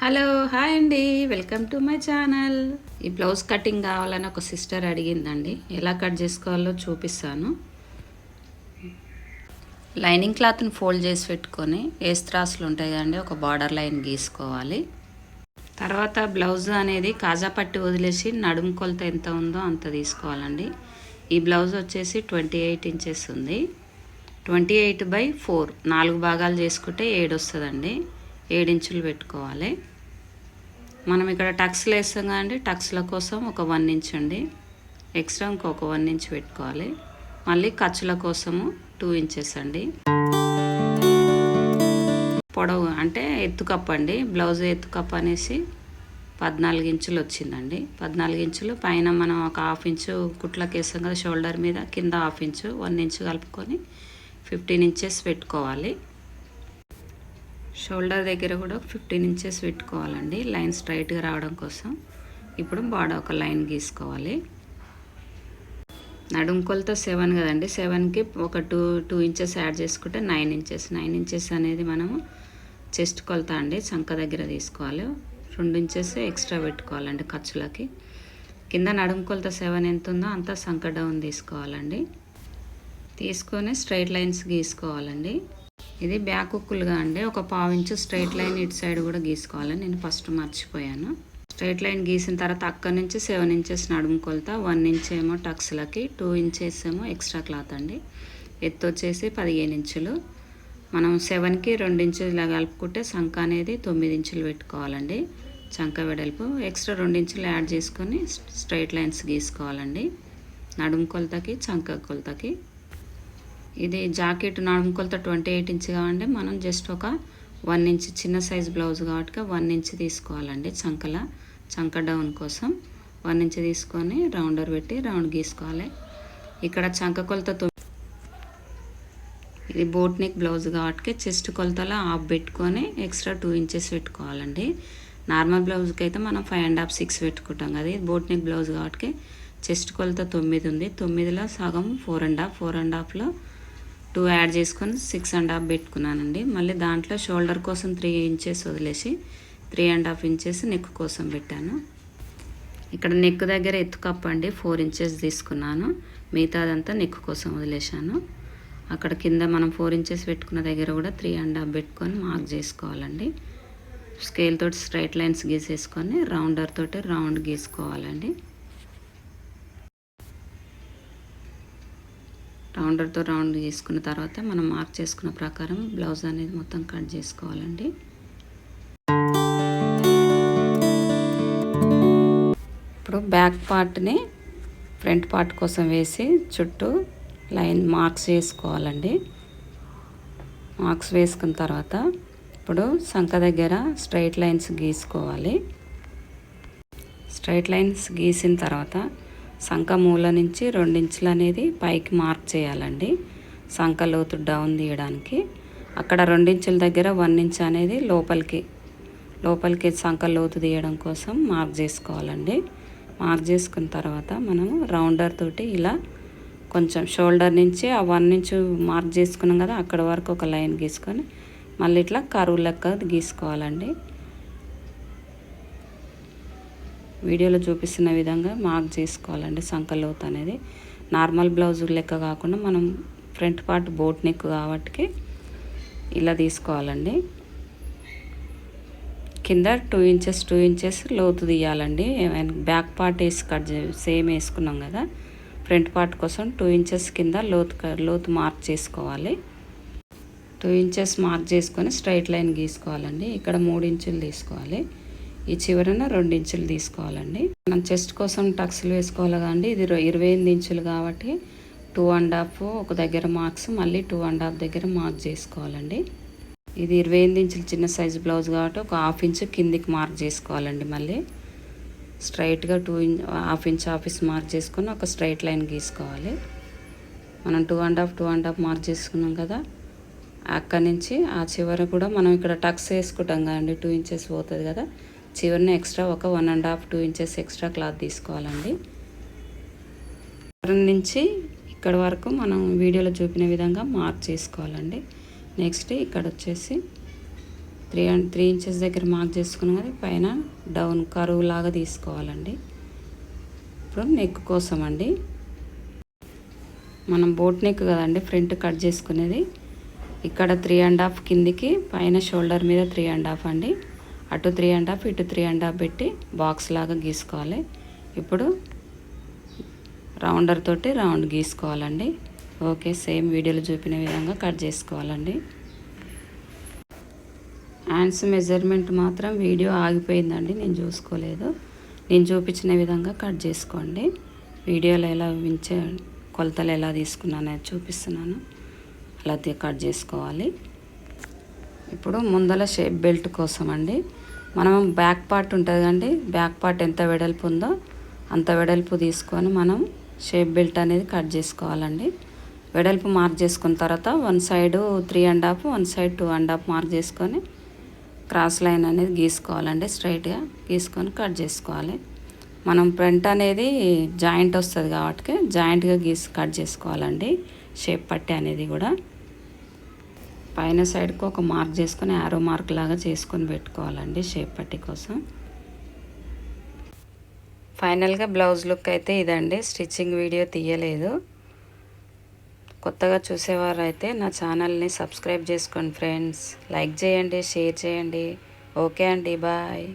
Hello hi అండి, welcome to my channel. ఈ blouse cutting కావాలని ఒక సిస్టర్ అడిగిందండి. ఎలా కట్ చేసుకోవాలో చూపిస్తాను. లైనింగ్ క్లాత్ని ఫోల్డ్ చేసి పెట్టుకొని ఏస్త్రాసులు ఉంటాయి కదండి, ఒక బార్డర్ లైన్ గీసుకోవాలి. తర్వాత బ్లౌజ్ అనేది కాజా పట్టి వదిలేసి నడుము కొలత ఎంత ఉందో అంత తీసుకోవాలండి. ఈ బ్లౌజ్ వచ్చేసి 28 ఇంచెస్ ఉంది. 28/4 4 భాగాలు చేసుకుంటే 7 వస్తుందండి. 7 ఇంచులు పెట్టుకోవాలి. మనం ఇక్కడ టక్స్లు వేస్తాం కదండి, టక్స్ల కోసం ఒక 1 ఇంచ్ అండి ఎక్స్ట్రా, ఇంకొక 1 ఇంచ్ పెట్టుకోవాలి. మళ్ళీ ఖర్చుల కోసము 2 ఇంచెస్ అండి. పొడవు అంటే ఎత్తుకప్పు అండి, బ్లౌజ్ ఎత్తుకప్పు అనేసి 14 ఇంచులు వచ్చిందండి. 14 ఇంచులు పైన మనం ఒక 1/2 ఇంచు కుట్లకి వేస్తాం కదా షోల్డర్ మీద, కింద 1/2 ఇంచు 1 ఇంచు కలుపుకొని 15 ఇంచెస్ పెట్టుకోవాలి. షోల్డర్ దగ్గర కూడా 15 ఇంచెస్ పెట్టుకోవాలండి, లైన్ స్ట్రైట్గా రావడం కోసం. ఇప్పుడు బార్డర్ ఒక లైన్ గీసుకోవాలి. నడుము కొలత 7 కదండి, 7కి ఒక 2 ఇంచెస్ యాడ్ చేసుకుంటే 9 ఇంచెస్. 9 ఇంచెస్ అనేది మనము చెస్ట్ కొలత అండి, చంక దగ్గర తీసుకోవాలి. 2 ఇంచెస్ ఎక్స్ట్రా పెట్టుకోవాలండి ఖర్చులకి. కింద నడుము కొలత 7 ఎంత ఉందో అంతా చంక డౌన్ తీసుకోవాలండి. తీసుకొని స్ట్రైట్ లైన్స్ గీసుకోవాలండి. ఇది బ్యాక్ హుక్కులుగా అండి, ఒక 1/2 ఇంచు స్ట్రైట్ లైన్ ఇటు సైడ్ కూడా గీసుకోవాలి. నేను ఫస్ట్ మర్చిపోయాను. స్ట్రైట్ లైన్ గీసిన తర్వాత అక్కడి నుంచి 7 ఇంచెస్ నడుము కొలత, 1 ఇంచ్ ఏమో టక్స్లకి, 2 ఇంచెస్ ఏమో ఎక్స్ట్రా క్లాత్ అండి. ఎత్తు వచ్చేసి 15 ఇంచులు. మనం 7కి 2 ఇంచులు ఇలా కలుపుకుంటే చంక అనేది 9 ఇంచులు పెట్టుకోవాలండి. చంక వెడల్పు ఎక్స్ట్రా 2 ఇంచులు యాడ్ చేసుకొని స్ట్రైట్ లైన్స్ గీసుకోవాలండి నడుము కొలతకి, చంక కొలతకి. ఇది జాకెట్ నడుము కొలత 28 ఇంచ్ కావండి, మనం జస్ట్ ఒక 1 ఇంచ్ చిన్న సైజ్ బ్లౌజ్ కాబట్టి 1 ఇంచ్ తీసుకోవాలండి. చంక డౌన్ కోసం 1 ఇంచ్ తీసుకొని రౌండర్ పెట్టి రౌండ్ గీసుకోవాలి. ఇక్కడ చంక కొలత ఇది బోట్ నెక్ బ్లౌజ్ కాబట్టి చెస్ట్ కొలతలో 1/2 పెట్టుకొని ఎక్స్ట్రా 2 ఇంచెస్ పెట్టుకోవాలండి. నార్మల్ బ్లౌజ్కి అయితే మనం 5.5 6 పెట్టుకుంటాం కదా, ఇది బోట్ నెక్ బ్లౌజ్ కాబట్టి చెస్ట్ కొలత 9 ఉంది. 9లో సగం 4.5, 4.5లో 2 యాడ్ చేసుకొని 6.5 పెట్టుకున్నానండి. మళ్ళీ దాంట్లో షోల్డర్ కోసం 3 ఇంచెస్ వదిలేసి 3.5 ఇంచెస్ నెక్ కోసం పెట్టాను. ఇక్కడ నెక్ దగ్గర ఎత్తుకప్పు అండి 4 ఇంచెస్ తీసుకున్నాను, మిగతాదంతా నెక్ కోసం వదిలేశాను. అక్కడ కింద మనం 4 ఇంచెస్ పెట్టుకున్న దగ్గర కూడా 3.5 పెట్టుకొని మార్క్ చేసుకోవాలండి. స్కేల్ తోటి స్ట్రైట్ లైన్స్ గీసేసుకొని రౌండర్ తోటి రౌండ్ గీసుకోవాలండి. రౌండర్తో రౌండ్ చేసుకున్న తర్వాత మనం మార్క్ చేసుకున్న ప్రకారం బ్లౌజ్ అనేది మొత్తం కట్ చేసుకోవాలండి. ఇప్పుడు బ్యాక్ పార్ట్ని ఫ్రంట్ పార్ట్ కోసం వేసి చుట్టూ లైన్ మార్క్స్ వేసుకోవాలండి. మార్క్స్ వేసుకున్న తర్వాత ఇప్పుడు సంక దగ్గర స్ట్రైట్ లైన్స్ గీసుకోవాలి. స్ట్రైట్ లైన్స్ గీసిన తర్వాత సంక మూల నుంచి 2 ఇంచులు అనేది పైకి మార్క్ చేయాలండి, సంక లోతు డౌన్ తీయడానికి. అక్కడ 2 ఇంచుల దగ్గర 1 ఇంచ్ అనేది లోపలికి సంక లోతు తీయడం కోసం మార్క్ చేసుకోవాలండి. మార్క్ చేసుకున్న తర్వాత మనము రౌండర్ తోటి ఇలా కొంచెం షోల్డర్ నుంచి ఆ 1 ఇంచు మార్క్ చేసుకున్నాం కదా, అక్కడ వరకు ఒక లైన్ గీసుకొని మళ్ళీ ఇట్లా కరువు లెక్క గీసుకోవాలండి. వీడియోలో చూపిస్తున్న విధంగా మార్క్ చేసుకోవాలండి. సంక లోతు అనేది నార్మల్ బ్లౌజ్ లెక్క కాకుండా మనం ఫ్రంట్ పార్ట్ బోట్ నెక్ కాబట్టి ఇలా తీసుకోవాలండి. కింద 2 ఇంచెస్ లోతు తీయాలండి. బ్యాక్ పార్ట్ వేసి కట్ సేమ్ వేసుకున్నాం కదా, ఫ్రంట్ పార్ట్ కోసం 2 ఇంచెస్ కింద లోతు మార్క్ చేసుకోవాలి. 2 ఇంచెస్ మార్క్ చేసుకొని స్ట్రైట్ లైన్ గీసుకోవాలండి. ఇక్కడ 3 ఇంచులు తీసుకోవాలి, ఈ చివరన 2 ఇంచులు తీసుకోవాలండి. మనం చెస్ట్ కోసం టక్స్లు వేసుకోవాలి కదండి, ఇది 28 ఇంచులు కాబట్టి 2.5 ఒక దగ్గర మార్క్స్, మళ్ళీ 2.5 దగ్గర మార్క్ చేసుకోవాలండి. ఇది 28 ఇంచులు చిన్న సైజు బ్లౌజ్ కాబట్టి ఒక 1/2 ఇంచు కిందికి మార్క్ చేసుకోవాలండి. మళ్ళీ స్ట్రైట్గా 1/2 ఇంచ్ మార్క్ చేసుకొని ఒక స్ట్రైట్ లైన్ గీసుకోవాలి. మనం 2.5 మార్క్ చేసుకున్నాం కదా, అక్కడి నుంచి ఆ చివర కూడా మనం ఇక్కడ టక్స్ వేసుకుంటాం కదండి, 2 ఇంచెస్ పోతుంది కదా, చివరిన ఎక్స్ట్రా ఒక 1.5 2 ఇంచెస్ ఎక్స్ట్రా క్లాత్ తీసుకోవాలండి. ఇక్కడ నుంచి ఇక్కడ వరకు మనం వీడియోలో చూపిన విధంగా మార్క్ చేసుకోవాలండి. నెక్స్ట్ ఇక్కడ వచ్చేసి త్రీ ఇంచెస్ దగ్గర మార్క్ చేసుకున్నాం కదా, పైన డౌన్ కరువు లాగా తీసుకోవాలండి. ఇప్పుడు నెక్ కోసం అండి, మనం బోట్ నెక్ కదండి ఫ్రంట్ కట్ చేసుకునేది. ఇక్కడ 3.5 కిందికి, పైన షోల్డర్ మీద 3.5 అండి. అటు 3.5 ఇటు 3.5 పెట్టి బాక్స్ లాగా గీసుకోవాలి. ఇప్పుడు రౌండర్ తోటి రౌండ్ గీసుకోవాలండి. ఓకే, సేమ్ వీడియోలో చూపిన విధంగా కట్ చేసుకోవాలండి. హ్యాండ్స్ మెజర్మెంట్ మాత్రం వీడియో ఆగిపోయిందండి, నేను చూసుకోలేదు. నేను చూపించిన విధంగా కట్ చేసుకోండి. వీడియోలో ఎలా కొలతలు ఎలా తీసుకున్నానో చూపిస్తున్నాను, అలా కట్ చేసుకోవాలి. ఇప్పుడు ముందల షేప్ బెల్ట్ కోసం అండి, మనం బ్యాక్ పార్ట్ ఉంటుంది కండి, బ్యాక్ పార్ట్ ఎంత వెడల్పు ఉందో అంత వెడల్పు తీసుకొని మనం షేప్ బెల్ట్ అనేది కట్ చేసుకోవాలండి. వెడల్పు మార్క్ చేసుకున్న తర్వాత one side 3.5, one side 2.5 mark చేసుకొని క్రాస్ లైన్ అనేది గీసుకోవాలండి. స్ట్రైట్గా గీసుకొని కట్ చేసుకోవాలి. మనం ఫ్రంట్ అనేది జాయింట్ వస్తుంది కాబట్టి జాయింట్గా కట్ చేసుకోవాలండి. షేప్ పట్టి అనేది కూడా పైన సైడ్కి ఒక మార్క్ చేసుకొని యారో మార్క్ లాగా చేసుకొని పెట్టుకోవాలండి షేప్ పట్టి కోసం. ఫైనల్గా బ్లౌజ్ లుక్ అయితే ఇదండి. స్టిచ్చింగ్ వీడియో తీయలేదు. కొత్తగా చూసేవారు అయితే నా ఛానల్ని సబ్స్క్రైబ్ చేసుకోండి ఫ్రెండ్స్. లైక్ చేయండి, షేర్ చేయండి. ఓకే అండి, బాయ్.